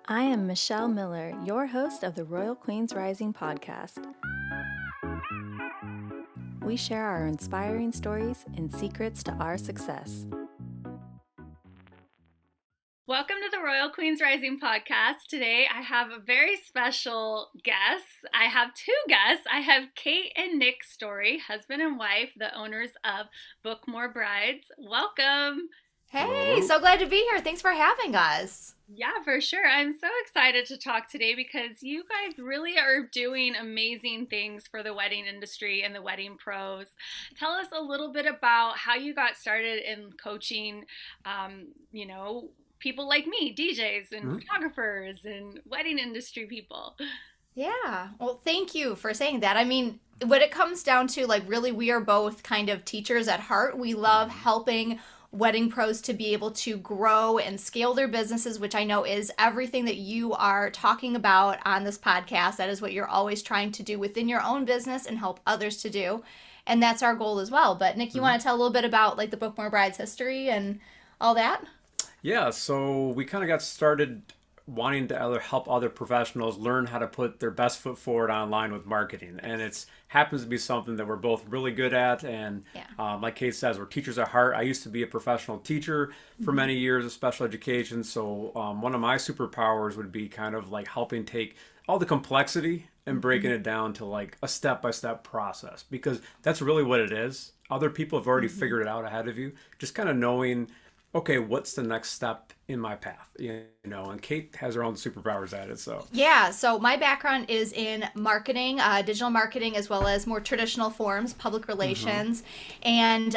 I am Michelle Miller, your host of the Royal Queens Rising podcast. We share our inspiring stories and secrets to our success. Welcome to the Royal Queens Rising podcast. Today I have a very special guest. I have two guests. I have Kate and Nick Storey, husband and wife, the owners of Book More Brides. Welcome. Hey, so glad to be here. Thanks for having us. Yeah, for sure. I'm so excited to talk today because you guys really are doing amazing things for the wedding industry and the wedding pros. Tell us a little bit about how you got started in coaching, people like me, DJs and photographers and wedding industry people. Yeah. Well, thank you for saying that. I mean, when it comes down to really, we are both kind of teachers at heart. We love helping wedding pros to be able to grow and scale their businesses, which I know is everything that you are talking about on this podcast. That is what you're always trying to do within your own business and help others to do. And that's our goal as well. But Nick, you want to tell a little bit about the Book More Brides history and all that? Yeah, so we kind of got started wanting to help other professionals learn how to put their best foot forward online with marketing. And it happens to be something that we're both really good at. And like Kate says, we're teachers at heart. I used to be a professional teacher for many years of special education. So one of my superpowers would be kind of helping take all the complexity and breaking it down to a step-by-step process, because that's really what it is. Other people have already figured it out ahead of you. Just kind of knowing, okay, what's the next step in my path? And Kate has her own superpowers at it. So my background is in marketing, digital marketing, as well as more traditional forms, public relations, and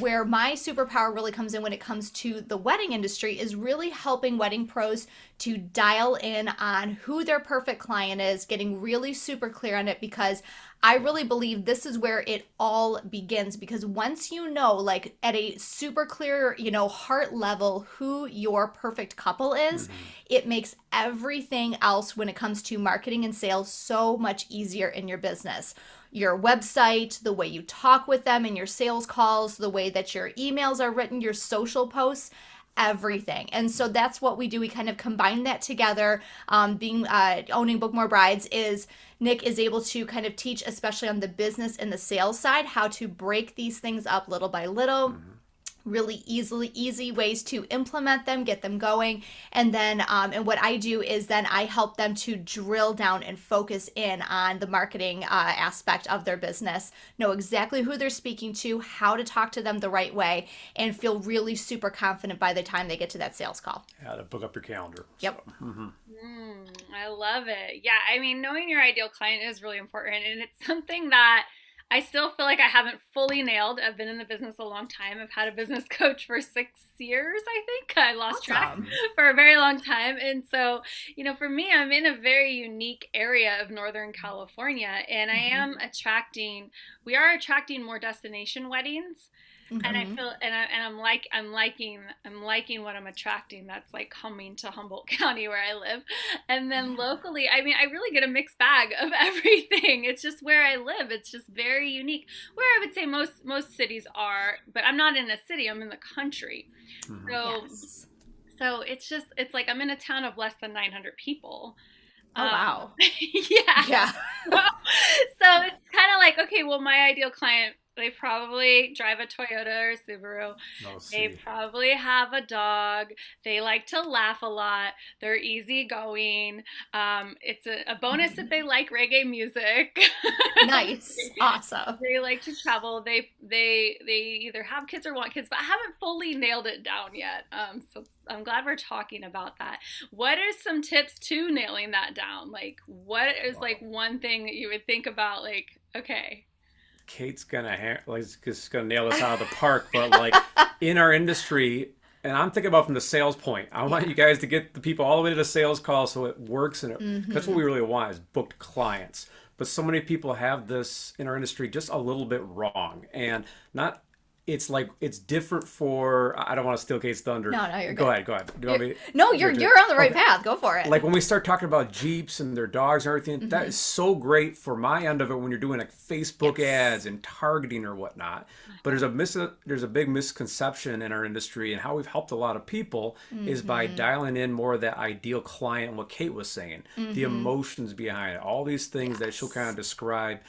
where my superpower really comes in when it comes to the wedding industry is really helping wedding pros to dial in on who their perfect client is, getting really super clear on it, because I really believe this is where it all begins. Because once you know, at a super clear, heart level, who your perfect couple is, it makes everything else when it comes to marketing and sales so much easier in your business. Your website, the way you talk with them in your sales calls, the way that your emails are written, your social posts, everything. And so that's what we do. We kind of combine that together. Owning Book More Brides is Nick is able to kind of teach, especially on the business and the sales side, how to break these things up little by little. Really easy ways to implement them, get them going. And then and what I do is then I help them to drill down and focus in on the marketing aspect of their business, know exactly who they're speaking to, how to talk to them the right way, and feel really super confident by the time they get to that sales call. Yeah, to book up your calendar. Yep. I love it. Yeah, I mean, knowing your ideal client is really important, and it's something that I still feel like I haven't fully nailed. I've been in the business a long time. I've had a business coach for 6 years, I think. I lost track for a very long time. And so, for me, I'm in a very unique area of Northern California, and we are attracting more destination weddings. And I feel, I'm liking what I'm attracting. That's coming to Humboldt County where I live. And then locally, I mean, I really get a mixed bag of everything. It's just where I live. It's just very unique. Where I would say most cities are, but I'm not in a city. I'm in the country. So it's like I'm in a town of less than 900 people. Oh, wow. Yeah. So it's kind of like, okay, well, my ideal client, they probably drive a Toyota or Subaru. They probably have a dog. They like to laugh a lot. They're easygoing. It's a bonus if they like reggae music. Nice. Awesome. They like to travel. They either have kids or want kids, but I haven't fully nailed it down yet. So I'm glad we're talking about that. What are some tips to nailing that down? What is one thing that you would think about? Okay, Kate's just gonna nail this out of the park, but in our industry, and I'm thinking about from the sales point, I want you guys to get the people all the way to the sales call so it works, and that's what we really want, is booked clients. But so many people have this in our industry just a little bit wrong, and not it's like it's different for, I don't want to steal Kate's thunder. No, you're Go good. ahead, go ahead. Do you want me? No, you're on the right path. Go for it. Like when we start talking about Jeeps and their dogs and everything, that is so great for my end of it when you're doing like Facebook ads and targeting or whatnot. But there's a big misconception in our industry, and how we've helped a lot of people is by dialing in more of that ideal client and what Kate was saying, the emotions behind it, all these things that she'll kind of describe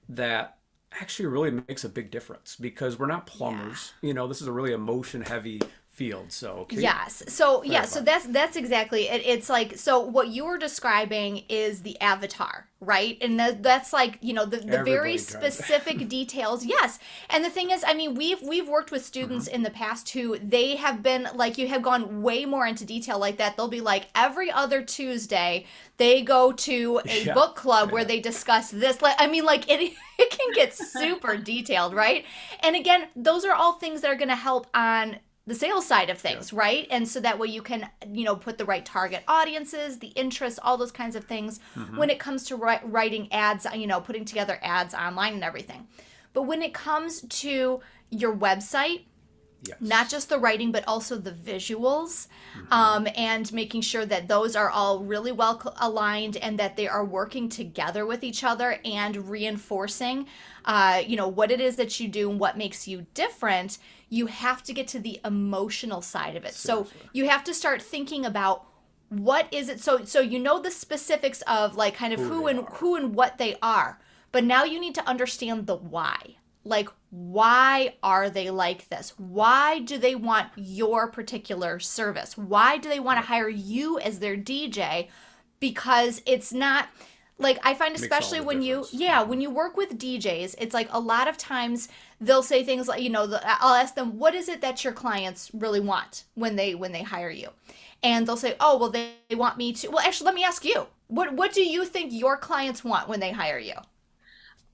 that actually really makes a big difference, because we're not plumbers. You know, this is a really emotion heavy field. So Kate, yes. So that's exactly it. It's like, so what you were describing is the avatar, right? And that's like, you know, the very specific details. Yes. And the thing is, I mean, we've worked with students in the past who they have been like, you have gone way more into detail like that. They'll be like, every other Tuesday they go to a book club where they discuss this. Like, I mean, like it can get super detailed, right? And again, those are all things that are going to help on the sales side of things, right? And so that way you can, you know, put the right target audiences, the interests, all those kinds of things when it comes to writing ads, you know, putting together ads online and everything. But when it comes to your website, not just the writing, but also the visuals, and making sure that those are all really well aligned and that they are working together with each other and reinforcing, you know, what it is that you do and what makes you different. You have to get to the emotional side of it. Seriously. So you have to start thinking about what is it. So you know the specifics of like kind of who and what they are, but now you need to understand the why. Like, why are they like this? Why do they want your particular service? Why do they want to hire you as their DJ? Because it's not like, I find especially when when you work with DJs, it's like a lot of times they'll say things like, you know, I'll ask them, what is it that your clients really want when they hire you? And they'll say, oh, well, they want me to, well, actually, let me ask you, what do you think your clients want when they hire you?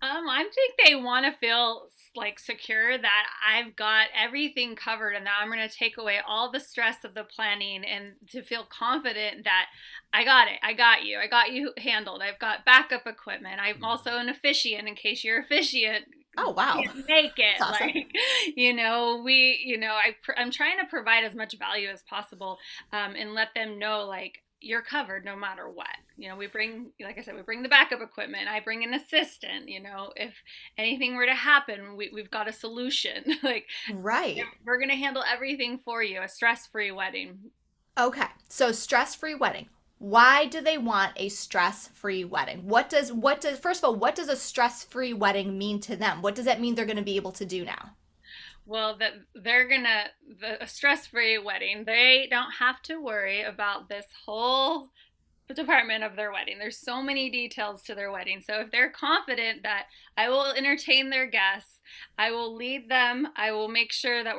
I think they want to feel like secure that I've got everything covered, and that I'm going to take away all the stress of the planning, and to feel confident that I got it. I got you handled. I've got backup equipment. I'm also an officiant in case your officiant oh wow can't make it. Awesome. Like, you know, I'm trying to provide as much value as possible, and let them know, like, you're covered no matter what. You know, we bring the backup equipment. I bring an assistant. You know, if anything were to happen, we've got a solution. Like, right. We're going to handle everything for you. A stress-free wedding. Okay. So stress-free wedding. Why do they want a stress-free wedding? First of all, what does a stress-free wedding mean to them? What does that mean they're going to be able to do now? Well, that a stress-free wedding, they don't have to worry about this whole department of their wedding. There's so many details to their wedding. So if they're confident that I will entertain their guests, I will lead them, I will make sure that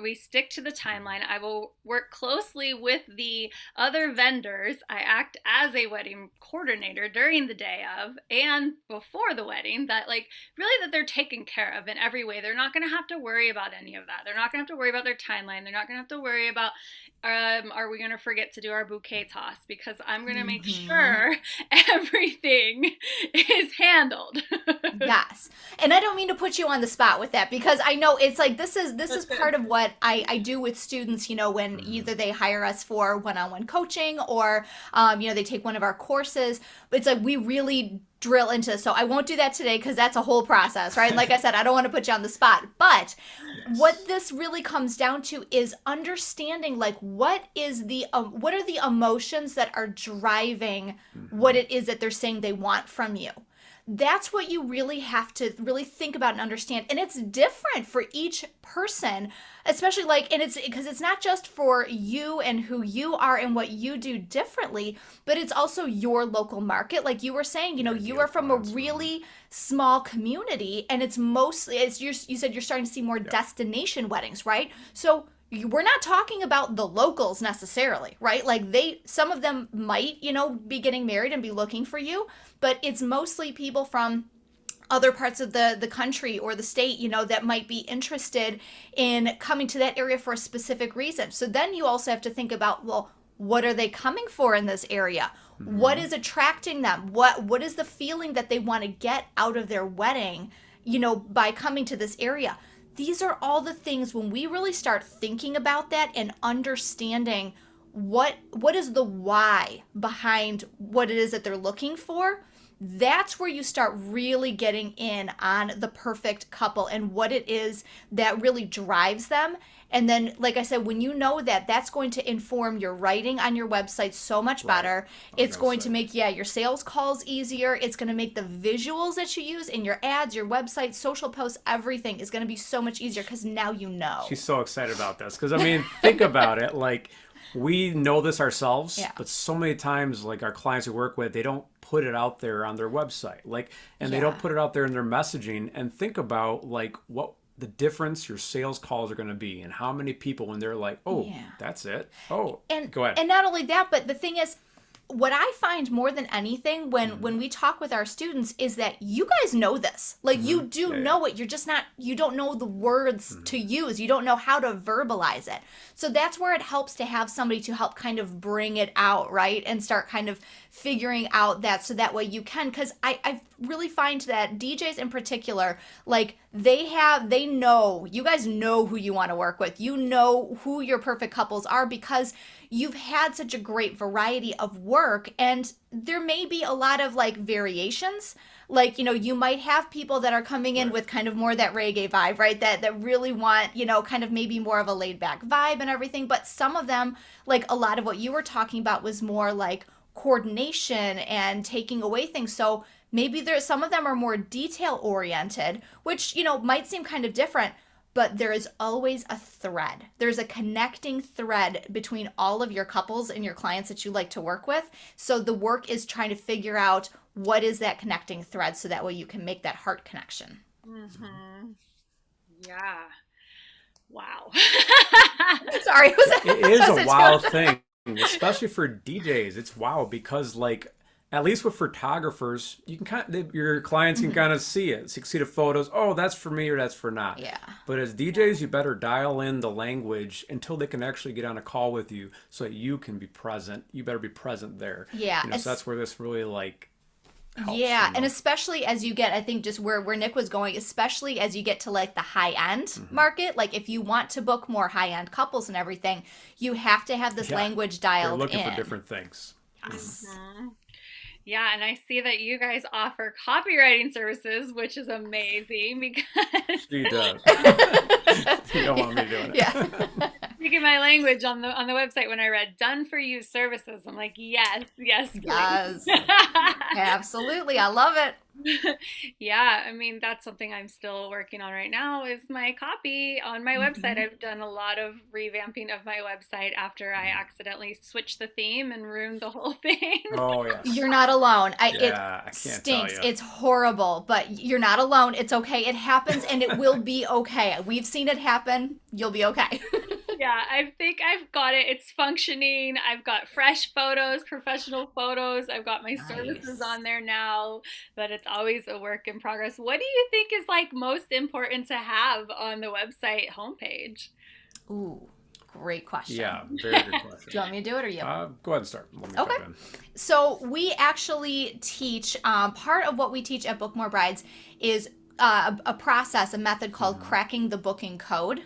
we stick to the timeline, I will work closely with the other vendors, I act as a wedding coordinator during the day of and before the wedding, that like really that they're taken care of in every way. They're not going to have to worry about any of that. They're not going to have to worry about their timeline. They're not going to have to worry about are we going to forget to do our bouquet toss, because I'm going to make sure everything is handled. Yes. And I don't mean to put you on the spot with that, because I know it's like this is part of what I do with students, you know, when either they hire us for one-on-one coaching or you know, they take one of our courses. It's like we really drill into this. So I won't do that today because that's a whole process, right? Like I said, I don't want to put you on the spot. But what this really comes down to is understanding like what are the emotions that are driving what it is that they're saying they want from you. That's what you really have to really think about and understand. And it's different for each person, especially like, and it's because it's not just for you and who you are and what you do differently, but it's also your local market. Like you were saying, you know, you are from a really small community, and it's mostly, you said you're starting to see more destination weddings, right? So we're not talking about the locals necessarily, right? Like some of them might, you know, be getting married and be looking for you, but it's mostly people from other parts of the country or the state, you know, that might be interested in coming to that area for a specific reason. So then you also have to think about, well, what are they coming for in this area? What is attracting them? What is the feeling that they want to get out of their wedding, you know, by coming to this area? these are all the things when we really start thinking about that and understanding what is the why behind what it is that they're looking for. That's where you start really getting in on the perfect couple and what it is that really drives them. And then, like I said, when you know that, that's going to inform your writing on your website so much better. It's going to make, your sales calls easier. It's going to make the visuals that you use in your ads, your website, social posts, everything is going to be so much easier because now you know. She's so excited about this because, I mean, think about it. Like, we know this ourselves, but so many times, like, our clients we work with, they don't put it out there on their website. Like, and they don't put it out there in their messaging. And think about, like, what the difference your sales calls are going to be and how many people when they're like, oh, that's it. Oh, and go ahead. And not only that, but the thing is, what I find more than anything when we talk with our students is that you guys know this. Like, you do know it. You're just not, you don't know the words to use. You don't know how to verbalize it. So that's where it helps to have somebody to help kind of bring it out, right? And start kind of figuring out that, so that way you can, because I really find that DJs in particular, like, they know, you guys know who you want to work with. You know who your perfect couples are because you've had such a great variety of work, and there may be a lot of, like, variations. Like, you might have people that are coming in with kind of more that reggae vibe, right? That really want, kind of maybe more of a laid back vibe and everything. But some of them, like a lot of what you were talking about, was more like coordination and taking away things. So maybe some of them are more detail oriented, which, might seem kind of different. But there is always a thread. There's a connecting thread between all of your couples and your clients that you like to work with. So the work is trying to figure out what is that connecting thread, so that way you can make that heart connection. Yeah. Wow. Sorry. It is a wow thing, especially for DJs. It's wow because, like, at least with photographers, you can your clients can kind of see it. So you can see the photos. Oh, that's for me or that's for not. Yeah. But as DJs, you better dial in the language until they can actually get on a call with you, so that you can be present. You better be present there. Yeah. So that's where this really, like, helps. Yeah, and especially as you get, I think, just where Nick was going, especially as you get to, like, the high-end market, like, if you want to book more high-end couples and everything, you have to have this language dialed in. They're looking for different things. Yes. Yeah, and I see that you guys offer copywriting services, which is amazing because She does. You don't want me doing it. Yeah. speaking my language on the website when I read "done for you services," I'm like, yes, please. Yes. Absolutely. I love it. Yeah, I mean, that's something I'm still working on right now is my copy on my website. I've done a lot of revamping of my website after I accidentally switched the theme and ruined the whole thing. Oh, yes. You're not alone. I It can't stinks. tell you. It's horrible, but you're not alone. It's okay. It happens, and it will be okay. We've seen it happen. You'll be okay. Yeah, I think I've got it. It's functioning. I've got fresh photos, professional photos. I've got my services on there now, but it's always a work in progress. What do you think is, like, most important to have on the website homepage? Ooh, great question. Yeah, very good question. Do you want me to do it or you? Go ahead and start. Let me Okay. jump in. So we actually teach, part of what we teach at Book More Brides is a process, a method called cracking the booking code.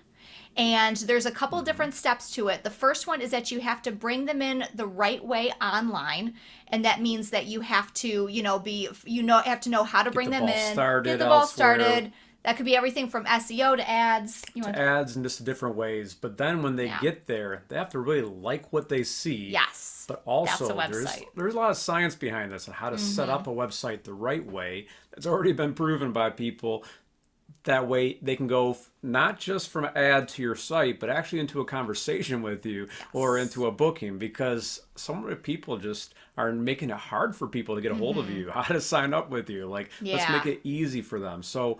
And there's a couple different steps to it. The first one is that you have to bring them in the right way online. And that means that you have to, have to know how to bring them in. Get the ball started. That could be everything from SEO to ads. Ads in just different ways. But then when they get there, they have to really like what they see. Yes. But also, That's a website. there's a lot of science behind this and how to set up a website the right way. It's already been proven by people. That way they can go not just from an ad to your site, but actually into a conversation with you or into a booking, because some of the people just are making it hard for people to get a hold of you, how to sign up with you. Like, let's make it easy for them. So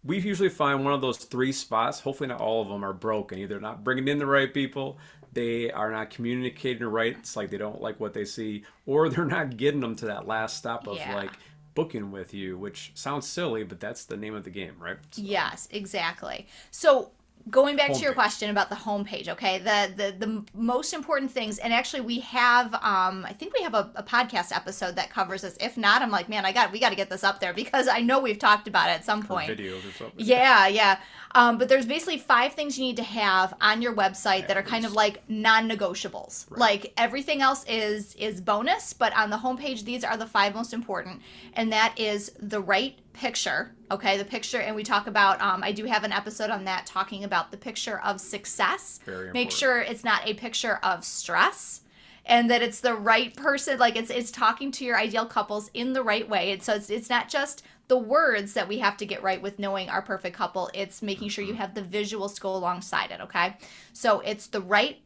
we usually find one of those three spots. Hopefully not all of them are broken. Either not bringing in the right people, they are not communicating right. It's like they don't like what they see, or they're not getting them to that last step of like booking with you, which sounds silly, but that's the name of the game, right? So. Yes, exactly. So going back to your Homepage. question about the homepage, okay, the most important things, and actually we have I think we have a podcast episode that covers this. If not, I'm like, man, we got to get this up there because I know we've talked about it at some point. Videos or something. Yeah. But there's basically 5 things you need to have on your website that are kind of like non-negotiables. Right. Like everything else is bonus, but on the homepage, these are the 5 most important, and that is the right picture. Okay, the picture, and we talk about, I do have an episode on that talking about the picture of success. Very Make important. sure it's not a picture of stress, and that it's the right person, like it's talking to your ideal couples in the right way. And so it's not just the words that we have to get right with knowing our perfect couple, it's making sure you have the visuals to go alongside it, okay? So it's the right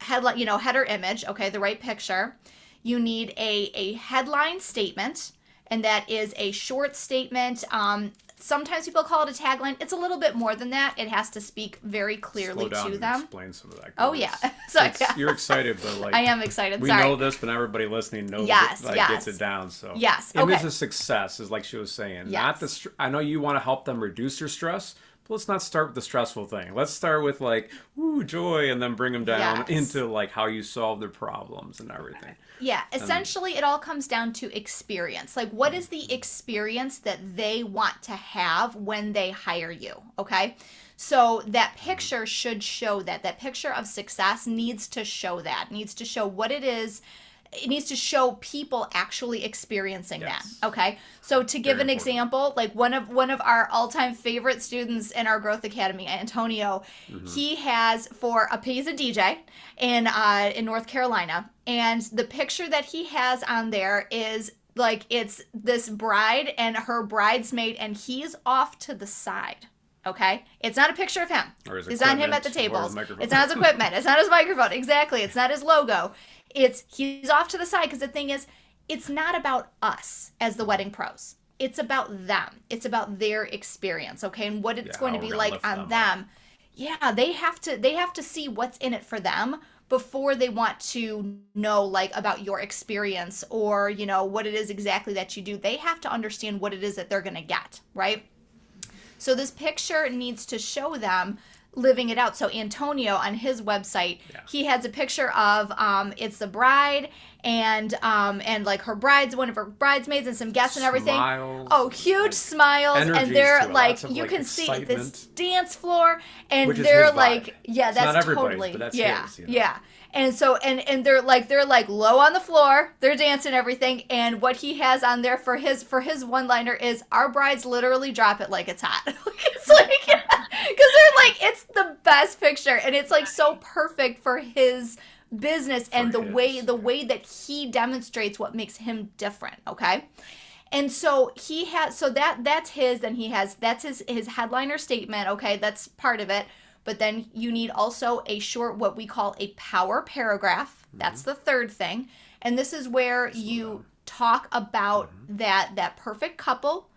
headline, header image, okay, the right picture. You need a headline statement, and that is a short statement. Sometimes people call it a tagline. It's a little bit more than that. It has to speak very clearly Slow down to and them. explain some of that. Oh, yeah. So, You're excited, but like I am excited. we Sorry. know this, but not everybody listening knows Yes, it, like, yes. gets it down. So Yes, image okay. of success is like she was saying. Yes. Not the. I know you want to help them reduce their stress, but let's not start with the stressful thing. Let's start with like joy, and then bring them down Yes. into like how you solve their problems and everything. Yeah, essentially it all comes down to experience. Like, what is the experience that they want to have when they hire you, okay? So that picture should show that. That picture of success needs to show that, needs to show what it is. It needs to show people actually experiencing Yes. that, okay? So to give Very an important. example, like one of our all-time favorite students in our Growth Academy, Antonio, he has he's a DJ in North Carolina, and the picture that he has on there is like it's this bride and her bridesmaid, and he's off to the side. Okay, it's not a picture of him. Or his It's not him at the equipment or his tables. microphone. It's not his equipment. It's not his microphone. Exactly. It's not his logo. He's off to the side, because the thing is, it's not about us as the wedding pros. It's about them. It's about their experience, okay, and what it's going to how be we're gonna like lift on them them. Yeah, they have to see what's in it for them before they want to know like about your experience or what it is exactly that you do. They have to understand what it is that they're going to get, right? So this picture needs to show them living it out. So Antonio on his website, he has a picture of it's the bride and like her one of her bridesmaids and some guests and everything. Smiles. Oh, huge smiles, and Energies they're too, like lots of, you like, can see this excitement. dance floor, and Which is they're his vibe. like, yeah, It's that's not everybody's, totally, but that's yeah, his, yeah. And so and they're like low on the floor, they're dancing and everything, and what he has on there for his one-liner is, our brides literally drop it like it's hot. It's like, because they're like, it's the best picture, and it's like so perfect for his business and the way that he demonstrates what makes him different, okay? And so he has, so that's his, then he has, that's his headliner statement, okay, that's part of it. But then you need also a short, what we call a power paragraph. That's the third thing. And this is where you talk about that perfect couple,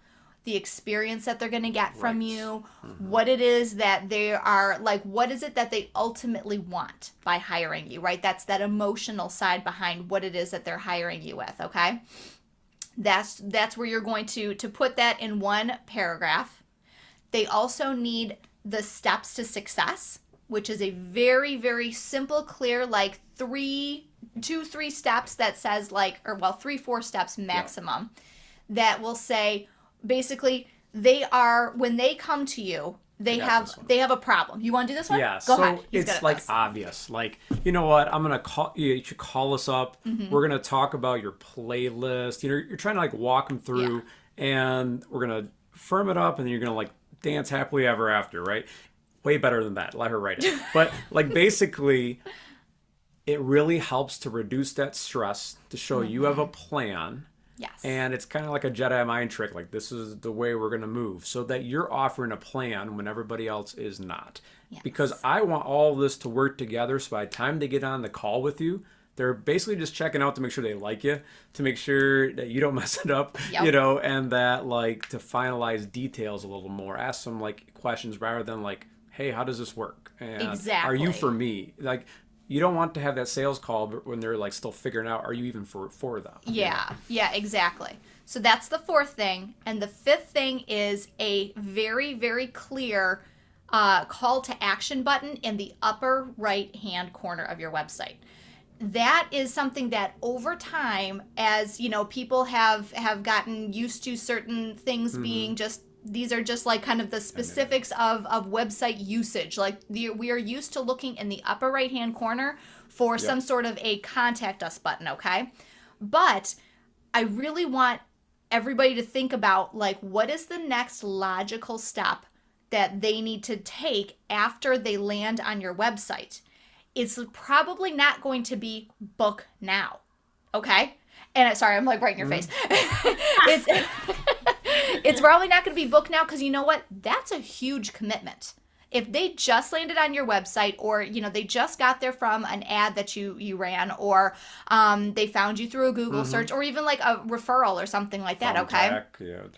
the experience that they're going to get from you, what it is that they are, like, what is it that they ultimately want by hiring you, right? That's that emotional side behind what it is that they're hiring you with, okay? That's where you're going to put that in one paragraph. They also need the steps to success, which is a very, very simple, clear, like 3 steps that says like, or well, 4 steps maximum, that will say, basically, when they come to you, they have a problem. You want to do this one? Yeah, Go so ahead. He's good it's at like this. obvious. Like, you know what? I'm gonna call you. You should call us up. We're gonna talk about your playlist. You're trying to like walk them through, and we're gonna firm it up, and then you're gonna like dance happily ever after, right? Way better than that. Let her write it. But like basically, it really helps to reduce that stress, to show you have a plan. Yes. And it's kind of like a Jedi mind trick. Like, this is the way we're going to move, so that you're offering a plan when everybody else is not. Yes. Because I want all this to work together, so by the time they get on the call with you, they're basically just checking out to make sure they like you, to make sure that you don't mess it up, and that, like, to finalize details a little more. Ask some, like, questions rather than, like, hey, how does this work? And Exactly. are you for me? Like, you don't want to have that sales call when they're like still figuring out, are you even for them? Yeah, exactly. So that's the 4th thing. And the 5th thing is a very, very clear call to action button in the upper right hand corner of your website. That is something that over time, as you know, people have gotten used to certain things being just, these are just like kind of the specifics of website usage. Like we are used to looking in the upper right hand corner for some sort of a contact us button, okay? But I really want everybody to think about, like, what is the next logical step that they need to take after they land on your website? It's probably not going to be book now, okay? And sorry, I'm like right in your face. It's probably not going to be book now, because you know what? That's a huge commitment. If they just landed on your website, or you know, they just got there from an ad that you ran, or they found you through a Google search, or even like a referral or something like that, okay?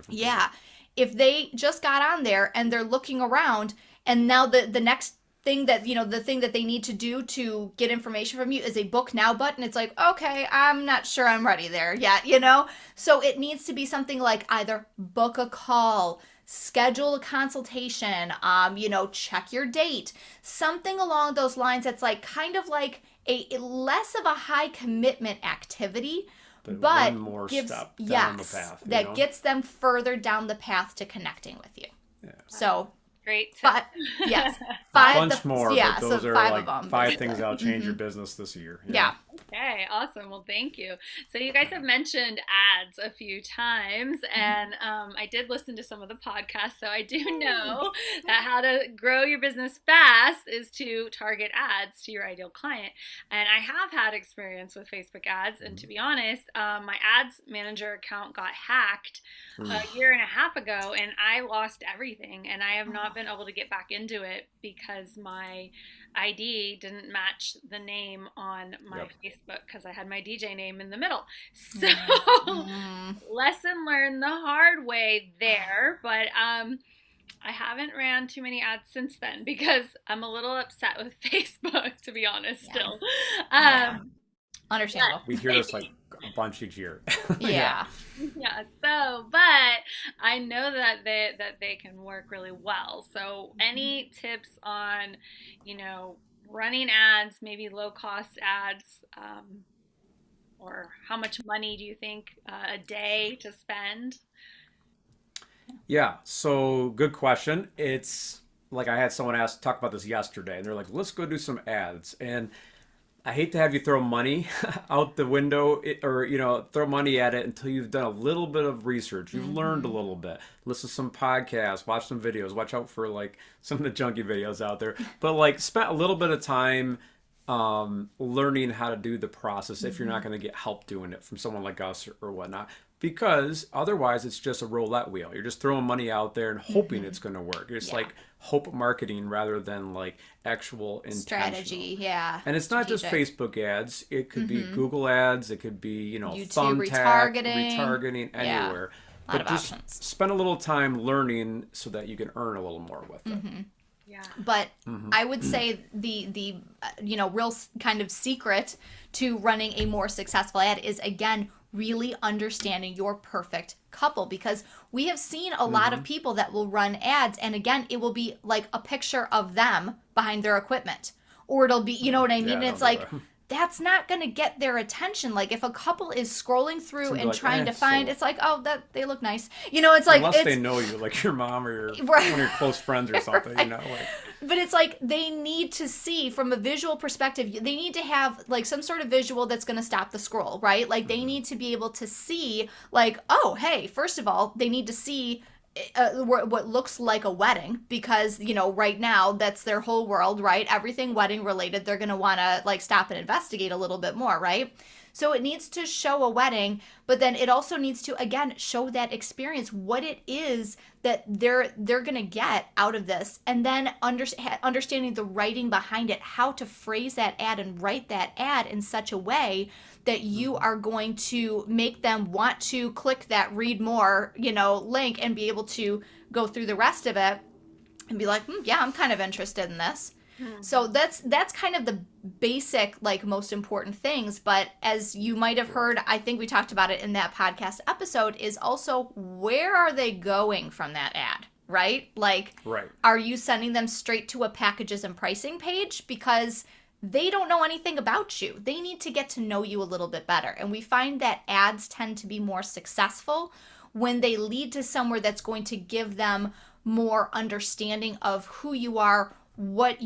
Yeah. If they just got on there and they're looking around, and now the next thing that, you know, the thing that they need to do to get information from you is a book now button, it's like, okay, I'm not sure I'm ready there yet, you know? So it needs to be something like either book a call, schedule a consultation, you know, check your date, something along those lines that's like kind of like a less of a high commitment activity, but one more gives, step down the path, that gets them further down the path to connecting with you. Yeah. So great. but yes, A bunch more, but those are five like of them, 5 basically. things that'll change your business this year. Yeah. Okay, awesome. Well, thank you. So you guys have mentioned ads a few times, and I did listen to some of the podcasts, so I do know that how to grow your business fast is to target ads to your ideal client. And I have had experience with Facebook ads, and to be honest, my ads manager account got hacked a year and a half ago, and I lost everything, and I have not been able to get back into it because my ID didn't match the name on my Facebook, because I had my DJ name in the middle. So lesson learned the hard way there, but I haven't ran too many ads since then because I'm a little upset with Facebook, to be honest, still. Understandable. We hear this like a bunch each year. Yeah. So, but I know that they can work really well. So any tips on, you know, running ads, maybe low cost ads, or how much money do you think a day to spend? Yeah, so good question. It's like I had someone talk about this yesterday, and they're like, let's go do some ads. And I hate to have you throw money out the window, or, you know, throw money at it until you've done a little bit of research. You've learned a little bit. Listen to some podcasts, watch some videos, watch out for like some of the junky videos out there. But like spend a little bit of time learning how to do the process if you're not going to get help doing it from someone like us or whatnot. Because otherwise it's just a roulette wheel. You're just throwing money out there and hoping it's going to work. It's like hope marketing rather than like actual strategy. And it's not just Facebook ads. It could be Google ads. It could be, you know, YouTube retargeting anywhere. A lot But of just options. spend a little time learning so that you can earn a little more with it. Yeah. But I would say the you know, real kind of secret to running a more successful ad is, again, really understanding your perfect couple, because we have seen a lot of people that will run ads, and again, it will be like a picture of them behind their equipment, or it'll be, you know what I mean? And it's like, that's not going to get their attention. Like if a couple is scrolling through and like, trying to find, it's like, oh, that they look nice. You know, it's like, unless they know you, like your mom or your one of your close friends or something, you know, like. But it's like they need to see from a visual perspective. They need to have like some sort of visual that's going to stop the scroll, right? Like they need to be able to see, like, oh, hey, first of all, they need to see what looks like a wedding, because, you know, right now that's their whole world, right? Everything wedding related, they're going to want to like stop and investigate a little bit more, right? So it needs to show a wedding, but then it also needs to, again, show that experience, what it is that they're going to get out of this, and then understanding the writing behind it, how to phrase that ad and write that ad in such a way that you are going to make them want to click that read more, you know, link, and be able to go through the rest of it and be like, yeah, I'm kind of interested in this. So that's kind of the basic, like, most important things. But as you might have heard, I think we talked about it in that podcast episode, is also where are they going from that ad, right? Like, Right. are you sending them straight to a packages and pricing page? Because they don't know anything about you. They need to get to know you a little bit better. And we find that ads tend to be more successful when they lead to somewhere that's going to give them more understanding of who you are, what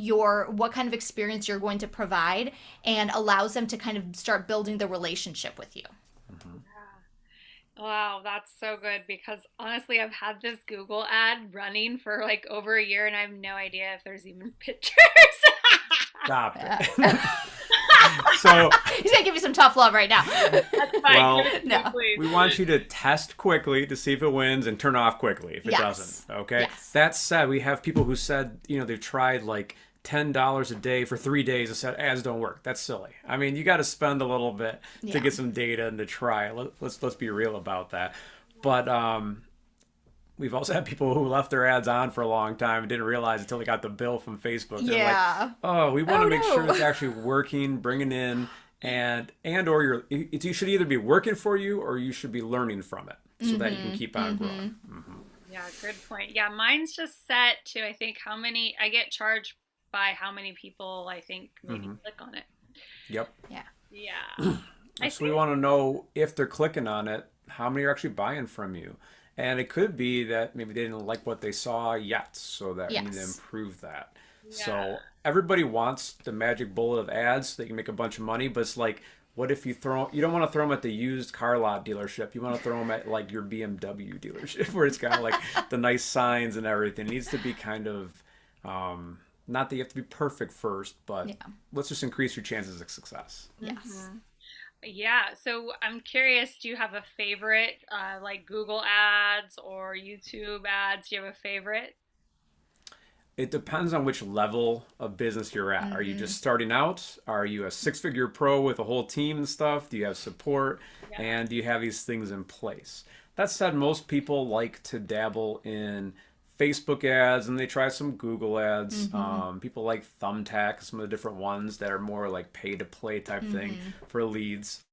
kind of experience you're going to provide, and allows them to kind of start building the relationship with you. Wow, that's so good because honestly, I've had this Google ad running for like over a year and I have no idea if there's even pictures. Stop it. So he's gonna give you some tough love right now. That's fine. Well, No. we want you to test quickly to see if it wins and turn off quickly if it Yes. doesn't. Okay. Yes. That said, we have people who said, they've tried like $10 a day for 3 days and said ads don't work. That's silly. I mean, you got to spend a little bit to Yeah. get some data and to try. Let's be real about that. But we've also had people who left their ads on for a long time and didn't realize until they got the bill from Facebook. They're Yeah. like, oh, we want to make sure no. it's actually working, bringing in, and or you should either be working for you or you should be learning from it so that you can keep on growing. Mm-hmm. Yeah, good point. Yeah, mine's just set to I think how many I get charged by how many people I think maybe click on it. Yep. Yeah. Yeah. So we want to know if they're clicking on it, how many are actually buying from you. And it could be that maybe they didn't like what they saw yet, so that we need to Yes. improve that. Yeah. So everybody wants the magic bullet of ads so they can make a bunch of money, but it's like, what if you don't want to throw them at the used car lot dealership. You want to throw them at like your BMW dealership where it's got like the nice signs and everything. It needs to be kind of, not that you have to be perfect first, but let's just increase your chances of success. Yes. Yeah, so I'm curious, do you have a favorite, like Google ads or YouTube ads? Do you have a favorite? It depends on which level of business you're at. Are you just starting out? Are you a six-figure pro with a whole team and stuff? Do you have support? Yeah. And do you have these things in place? That said, most people like to dabble in Facebook ads and they try some Google ads. People like Thumbtack, some of the different ones that are more like pay-to-play type thing for leads.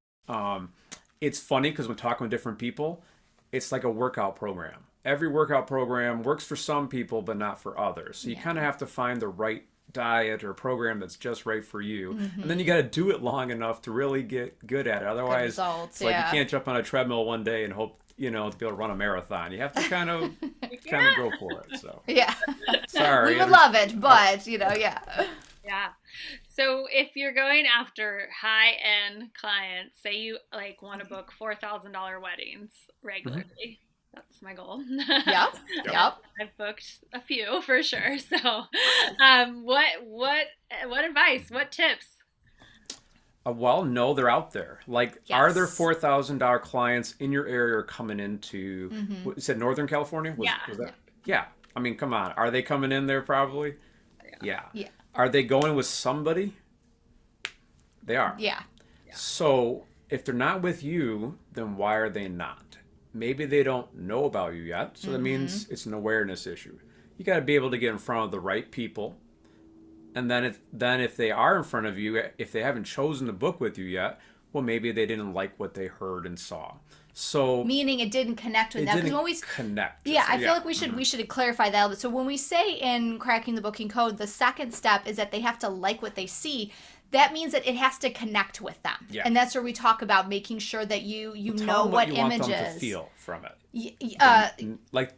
It's funny because when talking with different people, it's like a workout program. Every workout program works for some people, but not for others. So you kind of have to find the right diet or program that's just right for you. And then you got to do it long enough to really get good at it. Otherwise, results, it's like yeah. you can't jump on a treadmill one day and hope, to be able to run a marathon. You have to kind of go for it. So Yeah. sorry. We would love it, but yeah. Yeah. So if you're going after high-end clients, say you like want to book $4,000 weddings regularly. That's my goal. Yep. Yep. I've booked a few for sure. So, what advice? What tips? Well, no, they're out there. Like, Yes. are there $4,000 clients in your area or coming into, what, you said Northern California? Yeah. Was that? Yeah. I mean, come on. Are they coming in there probably? Yeah. Yeah. Are they going with somebody? They are. Yeah. So if they're not with you, then why are they not? Maybe they don't know about you yet. So that means it's an awareness issue. You got to be able to get in front of the right people. And then if they are in front of you, if they haven't chosen to book with you yet, well, maybe they didn't like what they heard and saw. So Meaning it didn't connect with it them. didn't Because when we connect. Yeah, So, I feel like we should clarify that a little bit. So when we say in cracking the booking code, the second step is that they have to like what they see. That means that it has to connect with them. Yeah. And that's where we talk about making sure that you Tell know them what you images. want them to feel from it. Yeah.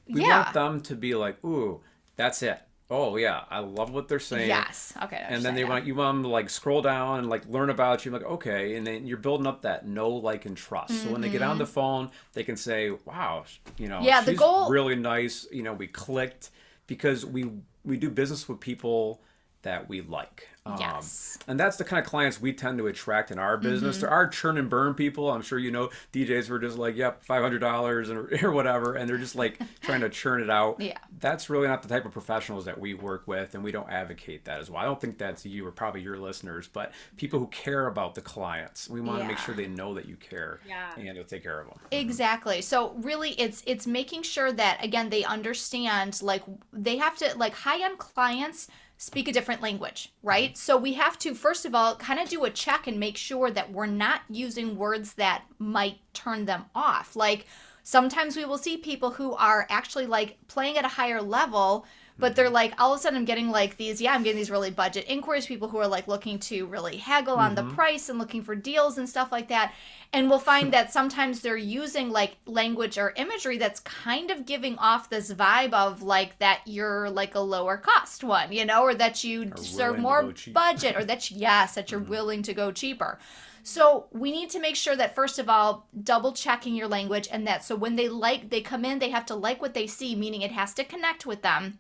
We want them to be like, ooh, that's it. Oh yeah, I love what they're saying. Yes. Okay. And then you want them to like scroll down and like learn about you, like, okay, and then you're building up that know, like, and trust. So when they get on the phone, they can say, wow, Yeah, the she's goal- really nice. We clicked because we do business with people that we like. Yes. And that's the kind of clients we tend to attract in our business. There are churn and burn people. I'm sure DJs were just like, yep, $500 or whatever, and they're just like trying to churn it out. Yeah. That's really not the type of professionals that we work with, and we don't advocate that as well. I don't think that's you or probably your listeners, but people who care about the clients. We want to make Yeah. sure they know that you care, Yeah. and you'll take care of them. Exactly. So really it's making sure that again they understand, like, they have to, like, high-end clients speak a different language, right? So we have to first of all kind of do a check and make sure that we're not using words that might turn them off. Like, Sometimes we will see people who are actually like playing at a higher level, but they're like, all of a sudden I'm getting like I'm getting these really budget inquiries, people who are like looking to really haggle on the price and looking for deals and stuff like that. And we'll find that sometimes they're using like language or imagery that's kind of giving off this vibe of like that you're like a lower cost one, or that you serve more budget, or that you're willing to go cheaper. So we need to make sure that, first of all, double checking your language, and that so when they come in, they have to like what they see, meaning it has to connect with them.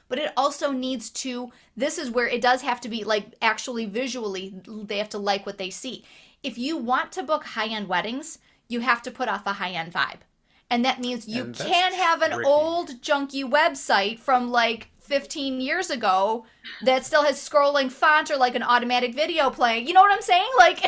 But it also needs to, this is where it does have to be like actually visually, they have to like what they see. If you want to book high-end weddings, you have to put off a high-end vibe. And that means you can't have an old junky website from like 15 years ago that still has scrolling font or like an automatic video playing. You know what I'm saying? Like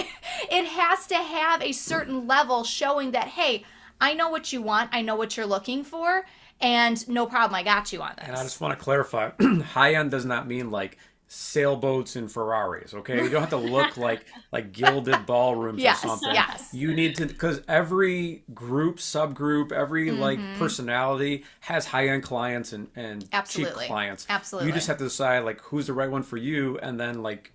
it has to have a certain level showing that, hey, I know what you want. I know what you're looking for. And no problem, I got you on this. And I just want to clarify, high-end does not mean like sailboats and Ferraris, okay? You don't have to look like gilded ballrooms or something. Yes. You need to, because every group, subgroup, every like personality has high-end clients and cheap clients. Absolutely. You just have to decide like who's the right one for you, and then like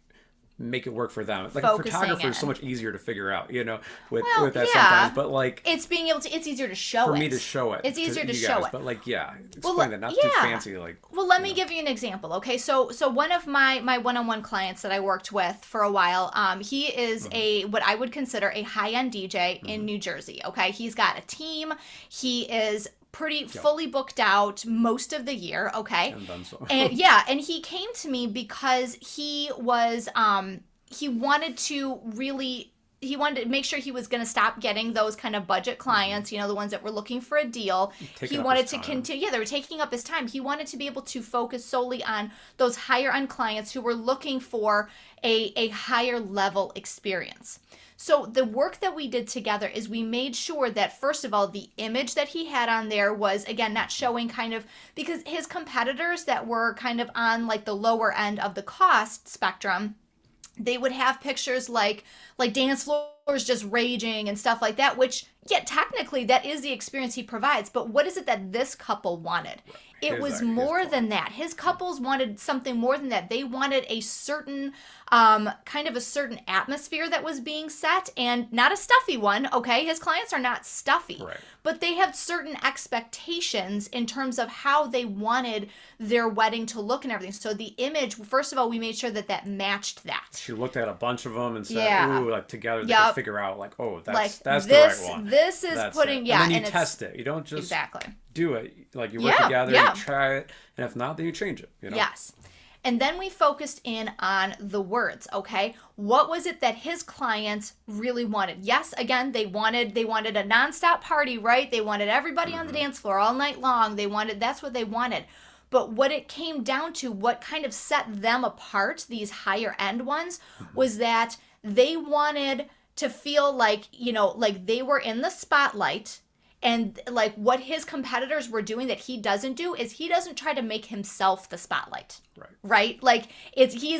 make it work for them. Like a photographer is so much easier to figure out, with that sometimes. But like it's being able to, it's easier to show for it. me to show it. It's easier to show it. But like, explain that, not too fancy. Like, well, let me give you an example. Okay, so one of my one-on-one clients that I worked with for a while, he is what I would consider a high-end DJ in New Jersey. Okay, he's got a team. He is pretty fully booked out most of the year, okay? And then so. And he came to me because he was he wanted to make sure he was going to stop getting those kind of budget clients, the ones that were looking for a deal. He wanted to continue. Yeah, they were taking up his time. He wanted to be able to focus solely on those higher end clients who were looking for a higher level experience. So the work that we did together is we made sure that, first of all, the image that he had on there was, again, not showing kind of, because his competitors that were kind of on like the lower end of the cost spectrum, they would have pictures like dance floors just raging and stuff like that, which, technically that is the experience he provides. But what is it that this couple wanted? It was more than that. His couples wanted something more than that. They wanted a certain kind of a certain atmosphere that was being set, and not a stuffy one, okay? His clients are not stuffy, but they have certain expectations in terms of how they wanted their wedding to look and everything. So the image, first of all, we made sure that matched that. She looked at a bunch of them and said, ooh, like together they could figure out like, oh, that's the right one. This is putting, it. And then you test it. You don't just do it. Like you work together, you try it, and if not, then you change it. Yes. And then we focused in on the words, okay? What was it that his clients really wanted? Yes, again, they wanted a nonstop party, right? They wanted everybody on the dance floor all night long. That's what they wanted. But what it came down to, what kind of set them apart, these higher end ones, was that they wanted to feel like, like they were in the spotlight. And like what his competitors were doing that he doesn't do is he doesn't try to make himself the spotlight. Right? Like he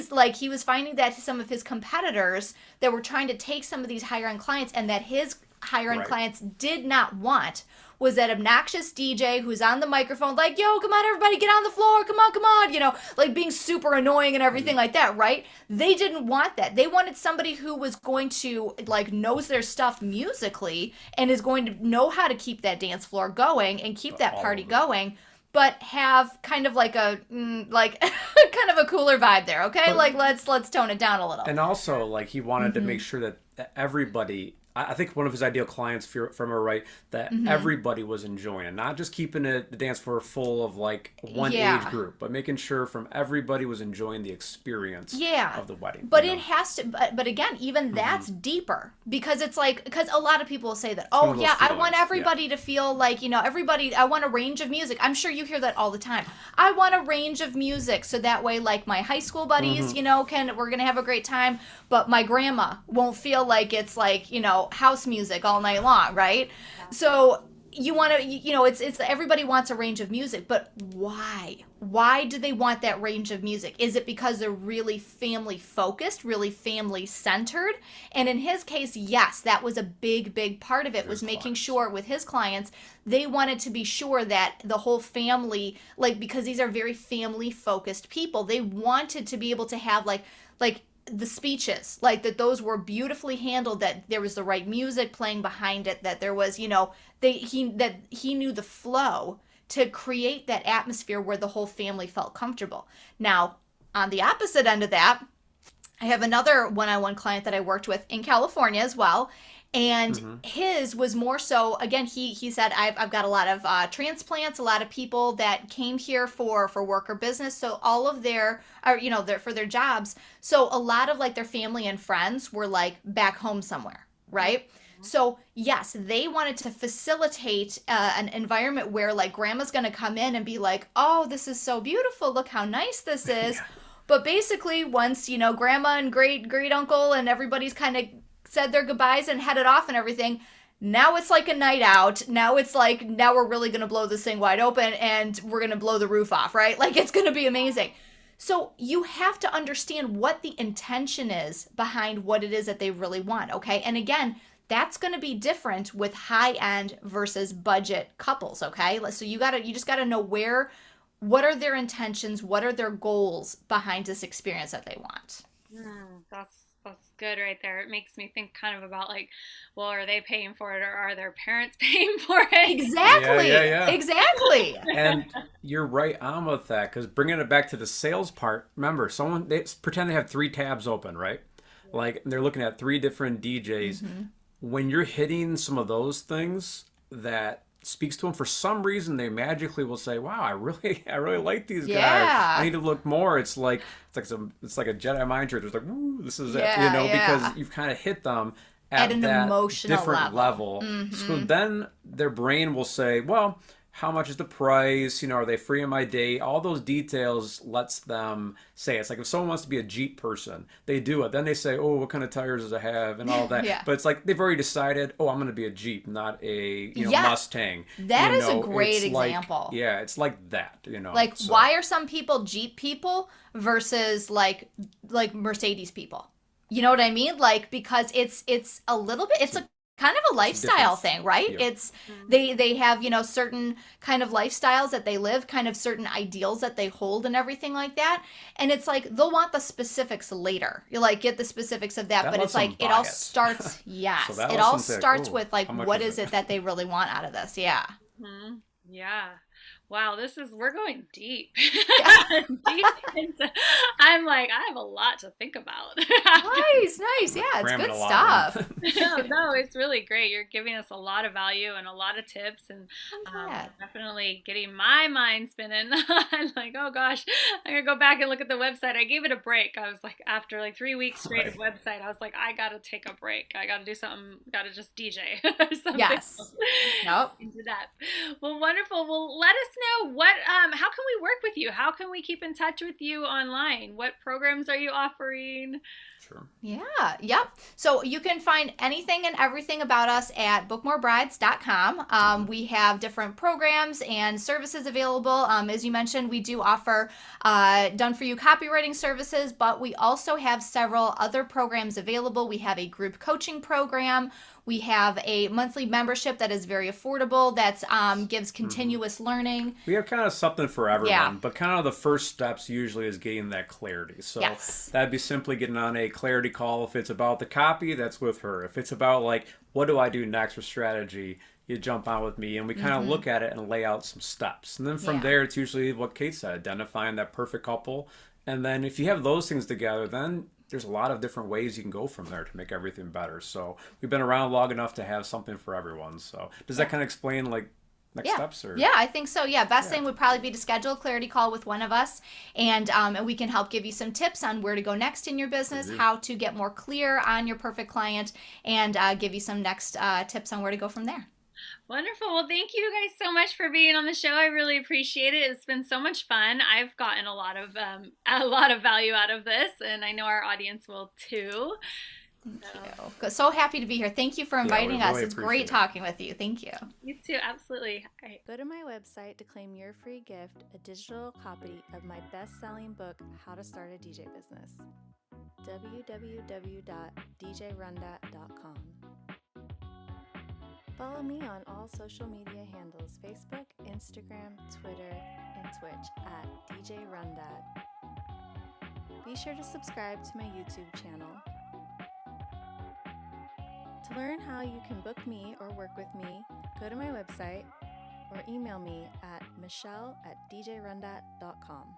was finding that some of his competitors that were trying to take some of these higher end clients, and that his higher end clients did not want, was that obnoxious DJ who's on the microphone like, yo, come on, everybody, get on the floor, come on, like being super annoying and everything like that, right? They didn't want that. They wanted somebody who was going to, like, knows their stuff musically and is going to know how to keep that dance floor going and keep that party going, but have kind of like a, kind of a cooler vibe there, okay? But, like, let's tone it down a little. And also, like, he wanted to make sure that everybody, I think one of his ideal clients, from her right, that everybody was enjoying it, not just keeping the dance floor full of like one age group, but making sure from everybody was enjoying the experience of the wedding. But it has to, but again, even that's deeper, because it's like, because a lot of people will say that, oh yeah, I want everybody to feel like, everybody, I want a range of music. I'm sure you hear that all the time. I want a range of music, so that way, like, my high school buddies, we're gonna have a great time, but my grandma won't feel like it's like, house music all night long, right? So you want to, it's everybody wants a range of music, but why do they want that range of music? Is it because they're really family focused, really family centered? And in his case, yes, that was a big part of it, was making sure with his clients, they wanted to be sure that the whole family, like, because these are very family focused people, they wanted to be able to have like the speeches, like that those were beautifully handled, that there was the right music playing behind it, that there was, that he knew the flow to create that atmosphere where the whole family felt comfortable. Now, on the opposite end of that, I have another one-on-one client that I worked with in California as well. And his was more so, again, he said, I've got a lot of transplants, a lot of people that came here for work or business. So all of their, or, for their jobs. So a lot of like their family and friends were like back home somewhere, right? So yes, they wanted to facilitate an environment where like grandma's going to come in and be like, oh, this is so beautiful. Look how nice this is. Yeah. But basically once, grandma and great uncle and everybody's kind of said their goodbyes and headed off and everything, now it's like a night out. Now it's like, now we're really going to blow this thing wide open and we're going to blow the roof off, right? Like it's going to be amazing. So you have to understand what the intention is behind what it is that they really want, okay? And again, that's going to be different with high-end versus budget couples, okay? So you just got to know what are their intentions, what are their goals behind this experience that they want. That's good right there. It makes me think kind of about like, well, are they paying for it or are their parents paying for it? Exactly. Yeah. Exactly. And you're right on with that, because bringing it back to the sales part, remember, they pretend they have 3 tabs open, right? Like they're looking at 3 different DJs. When you're hitting some of those things that speaks to them, for some reason they magically will say, wow, I really like these guys. I need to look more. It's like a Jedi mind trick. It's like, woo, this is it, because you've kind of hit them at an that emotional different level. So then their brain will say, well, how much is the price? Are they free on my date? All those details lets them say it. It's like if someone wants to be a Jeep person, they do it. Then they say, oh, what kind of tires does it have? And all that. But it's like they've already decided, oh, I'm going to be a Jeep, not a Mustang. That is a great example. Like, it's like that, Like, why are some people Jeep people versus like Mercedes people? You know what I mean? Like, because it's a little bit, it's a kind of a lifestyle thing, right? Yep. It's they have, certain kind of lifestyles that they live, kind of certain ideals that they hold and everything like that. And it's like they'll want the specifics later. You like get the specifics of that, but it's like it all starts yes. So it all starts with like what is it that they really want out of this? Yeah. Yeah. Wow, we're going deep. Deep into, I'm like, I have a lot to think about. Nice. Yeah, it's good stuff. No, it's really great. You're giving us a lot of value and a lot of tips, and definitely getting my mind spinning. I'm like, oh gosh, I'm gonna go back and look at the website. I gave it a break. I was like, after like 3 weeks straight of website, I was like, I gotta take a break. I gotta do something. Gotta just DJ or something. Yes. Nope. Into that. Well, wonderful. Well, let us know how can we work with you? How can we keep in touch with you online? What programs are you offering? Sure. Yeah. Yep. So you can find anything and everything about us at bookmorebrides.com. We have different programs and services available. As you mentioned, we do offer done for you copywriting services, but we also have several other programs available. We have a group coaching program. We have a monthly membership that is very affordable, that gives continuous learning. We have kind of something for everyone, but kind of the first steps usually is getting that clarity. So that'd be simply getting on a clarity call. If it's about the copy, that's with her. If it's about like, what do I do next for strategy, you jump on with me and we kind of look at it and lay out some steps. And then from there, it's usually what Kate said, identifying that perfect couple. And then if you have those things together, then there's a lot of different ways you can go from there to make everything better. So we've been around long enough to have something for everyone. So does that kind of explain like next steps? Or? Yeah, I think so. Yeah, best thing would probably be to schedule a clarity call with one of us, and we can help give you some tips on where to go next in your business, how to get more clear on your perfect client, and give you some next tips on where to go from there. Wonderful. Well, thank you guys so much for being on the show. I really appreciate it. It's been so much fun. I've gotten a lot of value out of this, and I know our audience will too. Thank So, you. So happy to be here. Thank you for Yeah, we inviting us. really It's appreciate great it. talking with you. Thank you. you too, absolutely. All right. Go to my website to claim your free gift, a digital copy of my best-selling book, How to Start a DJ Business. www.djrundat.com. Follow me on all social media handles: Facebook, Instagram, Twitter, and Twitch at DJ RunDat. Be sure to subscribe to my YouTube channel. To learn how you can book me or work with me, go to my website or email me at michelle@djrundat.com.